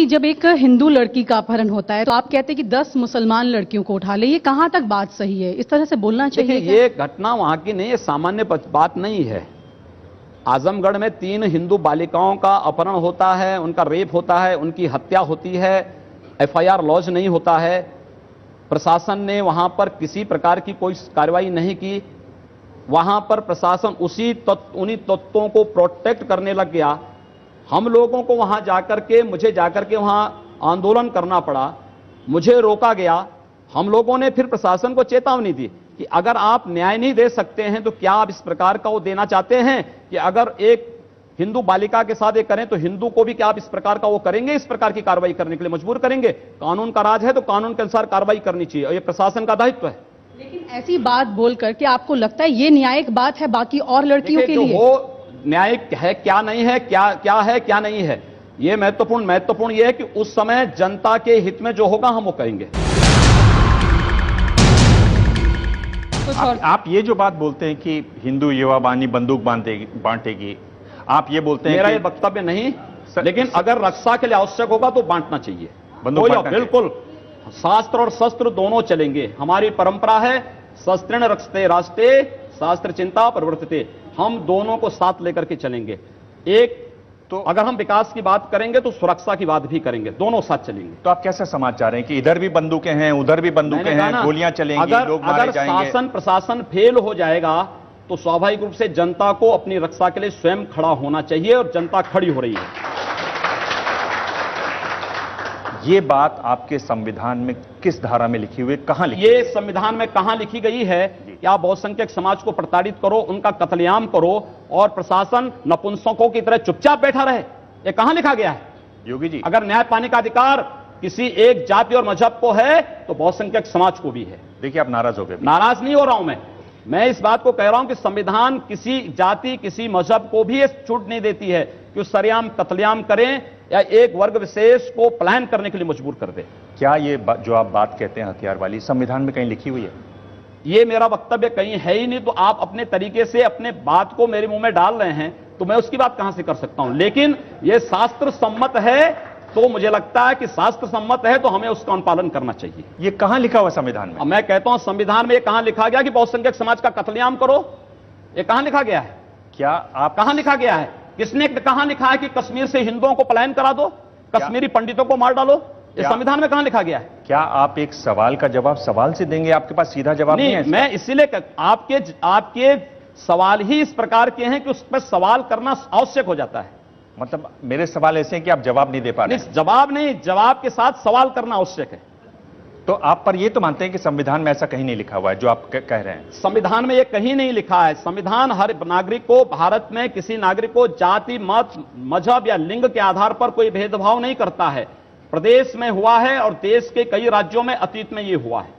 जब एक हिंदू लड़की का अपहरण होता है तो आप कहते हैं कि 10 मुसलमान लड़कियों को उठा ले, ये कहां तक बात सही है? इस तरह से बोलना चाहिए क्या? ये घटना वहां की नहीं है, सामान्य बात नहीं है। आजमगढ़ में 3 हिंदू बालिकाओं का अपहरण होता है, उनका रेप होता है, उनकी हत्या होती है, एफआईआर लॉन्च नहीं होता है। प्रशासन ने वहां पर किसी प्रकार की कोई कार्रवाई नहीं की। वहां पर प्रशासन उन्हीं तत्वों को प्रोटेक्ट करने लग गया। हम लोगों को वहां मुझे जाकर के वहां आंदोलन करना पड़ा, मुझे रोका गया। हम लोगों ने फिर प्रशासन को चेतावनी दी कि अगर आप न्याय नहीं दे सकते हैं तो क्या आप इस प्रकार का वो देना चाहते हैं कि अगर एक हिंदू बालिका के साथ ये करें तो हिंदू को भी क्या आप इस प्रकार का वो करेंगे, इस प्रकार की कार्रवाई करने के लिए मजबूर करेंगे? कानून का राज है तो कानून के अनुसार कार्रवाई करनी चाहिए और ये प्रशासन का दायित्व है। लेकिन ऐसी बात बोलकर कि आपको लगता है ये न्यायिक बात है बाकी और लड़कियों के लिए? वो न्यायिक है क्या नहीं है, क्या है क्या नहीं है, ये महत्वपूर्ण ये है कि उस समय जनता के हित में जो होगा हम वो करेंगे। आप ये जो बात बोलते हैं कि हिंदू युवा बानी बंदूक बांटेगी, आप ये बोलते हैं मेरा ये वक्तव्य नहीं, लेकिन अगर रक्षा के लिए आवश्यक होगा तो बांटना चाहिए। बिल्कुल, शास्त्र और शस्त्र दोनों चलेंगे। हमारी परंपरा है शस्त्रेण रक्षते राष्ट्रे शास्त्र चिंता प्रवर्तते। हम दोनों को साथ लेकर के चलेंगे। तो अगर हम विकास की बात करेंगे तो सुरक्षा की बात भी करेंगे, दोनों साथ चलेंगे। तो आप कैसा समाज चाह रहे हैं कि इधर भी बंदूकें हैं, उधर भी बंदूकें हैं, गोलियां चलेंगी, लोग मारे जाएंगे? अगर शासन प्रशासन फेल हो जाएगा तो स्वाभाविक रूप से जनता को अपनी रक्षा के लिए स्वयं खड़ा होना चाहिए और जनता खड़ी हो रही है। ये बात आपके संविधान में किस धारा में लिखी हुई है, कहां लिखी? ये संविधान में कहां लिखी गई है कि आप बहुसंख्यक समाज को प्रताड़ित करो, उनका कत्लेआम करो और प्रशासन नपुंसकों की तरह चुपचाप बैठा रहे? ये कहां लिखा गया है? योगी जी, अगर न्याय पाने का अधिकार किसी एक जाति और मजहब को है तो बहुसंख्यक समाज को भी है। देखिए आप नाराज हो गए। नाराज नहीं हो रहा हूं मैं इस बात को कह रहा हूं कि संविधान किसी जाति किसी मजहब को भी छूट नहीं देती है कि उस सरेआम कत्लेआम करें या एक वर्ग विशेष को पलायन करने के लिए मजबूर कर दे। क्या ये जो आप बात कहते हैं हथियार वाली, संविधान में कहीं लिखी हुई है? ये मेरा वक्तव्य कहीं है ही नहीं, तो आप अपने तरीके से अपने बात को मेरे मुंह में डाल रहे हैं तो मैं उसकी बात कहां से कर सकता हूं। लेकिन ये शास्त्र सम्मत है तो मुझे लगता है कि शास्त्र सम्मत है तो हमें उसका अनुपालन करना चाहिए। ये कहां लिखा हुआ संविधान में? मैं कहता हूं संविधान में ये कहां लिखा गया कि बहुसंख्यक समाज का कत्लेआम करो? ये कहां लिखा गया है? क्या आप कहां लिखा गया है? किसने कहां लिखा है कि कश्मीर से हिंदुओं को पलायन करा दो, कश्मीरी पंडितों को मार डालो? ये संविधान में कहां लिखा गया है? क्या आप एक सवाल का जवाब सवाल से देंगे? आपके पास सीधा जवाब नहीं है? मैं इसीलिए आपके सवाल ही इस प्रकार के हैं कि उस पर सवाल करना आवश्यक हो जाता है। मतलब मेरे सवाल ऐसे हैं कि आप जवाब नहीं दे पा रहे? जवाब के साथ सवाल करना आवश्यक है। तो आप पर यह तो मानते हैं कि संविधान में ऐसा कहीं नहीं लिखा हुआ है जो आप कह रहे हैं? संविधान में यह कहीं नहीं लिखा है। संविधान हर नागरिक को, भारत में किसी नागरिक को जाति मत मजहब या लिंग के आधार पर कोई भेदभाव नहीं करता है। प्रदेश में हुआ है और देश के कई राज्यों में अतीत में यह हुआ है।